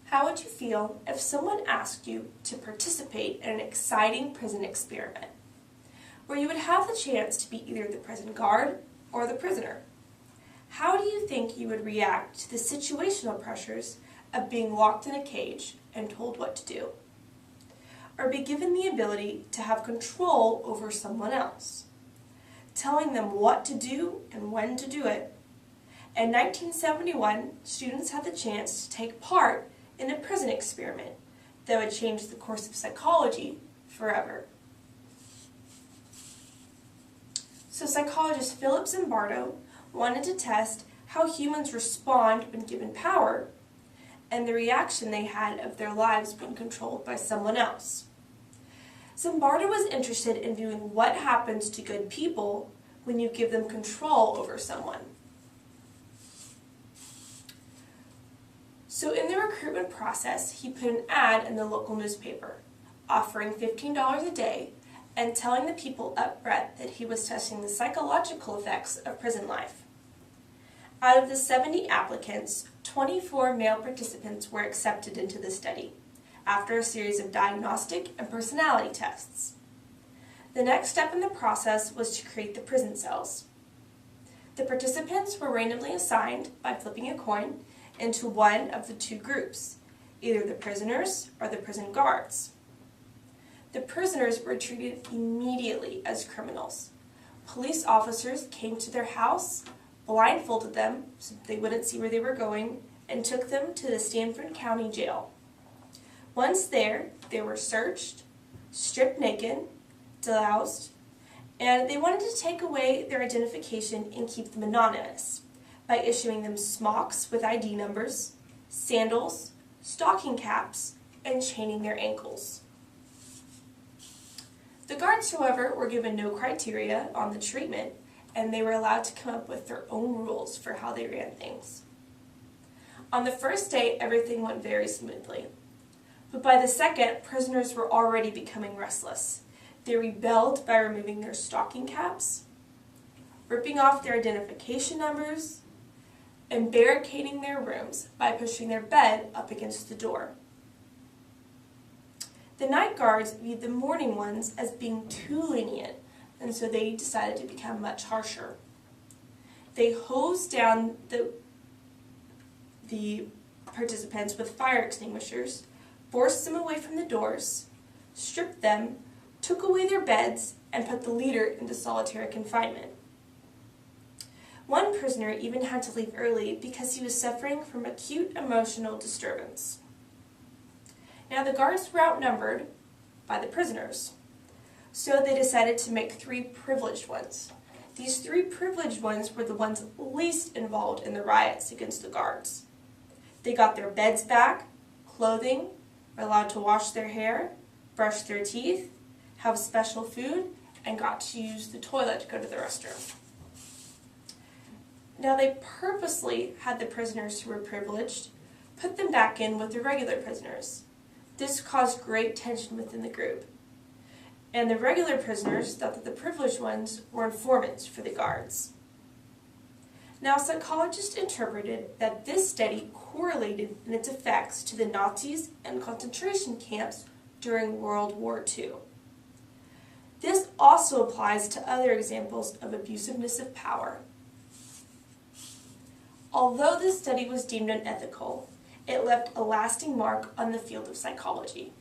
How would you feel if someone asked you to participate in an exciting prison experiment, where you would have the chance to be either the prison guard or the prisoner? How do you think you would react to the situational pressures of being locked in a cage and told what to do? Or be given the ability to have control over someone else, telling them what to do and when to do it? In 1971, students had the chance to take part in a prison experiment that would change the course of psychology forever. So psychologists Phillips and Bardo wanted to test how humans respond when given power and the reaction they had of their lives when controlled by someone else. Zimbardo was interested in viewing what happens to good people when you give them control over someone. So in the recruitment process, he put an ad in the local newspaper, offering $15 a day and telling the people up front that he was testing the psychological effects of prison life. Out of the 70 applicants, 24 male participants were accepted into the study, after a series of diagnostic and personality tests. The next step in the process was to create the prison cells. The participants were randomly assigned by flipping a coin into one of the two groups, either the prisoners or the prison guards. The prisoners were treated immediately as criminals. Police officers came to their house, blindfolded them so they wouldn't see where they were going, and took them to the Stanford County Jail. Once there, they were searched, stripped naked, deloused, and they wanted to take away their identification and keep them anonymous by issuing them smocks with ID numbers, sandals, stocking caps, and chaining their ankles. The guards, however, were given no criteria on the treatment, and they were allowed to come up with their own rules for how they ran things. On the first day, everything went very smoothly. But by the second, prisoners were already becoming restless. They rebelled by removing their stocking caps, ripping off their identification numbers, and barricading their rooms by pushing their bed up against the door. The night guards viewed the morning ones as being too lenient, and so they decided to become much harsher. They hosed down the participants with fire extinguishers, forced them away from the doors, stripped them, took away their beds, and put the leader into solitary confinement. One prisoner even had to leave early because he was suffering from acute emotional disturbance. Now the guards were outnumbered by the prisoners, so they decided to make 3 privileged ones. These 3 privileged ones were the ones least involved in the riots against the guards. They got their beds back, clothing, were allowed to wash their hair, brush their teeth, have special food, and got to use the toilet to go to the restroom. Now they purposely had the prisoners who were privileged put them back in with the regular prisoners. This caused great tension within the group. And the regular prisoners thought that the privileged ones were informants for the guards. Now psychologists interpreted that this study correlated in its effects to the Nazis and concentration camps during World War II. This also applies to other examples of abusiveness of power. Although this study was deemed unethical, it left a lasting mark on the field of psychology.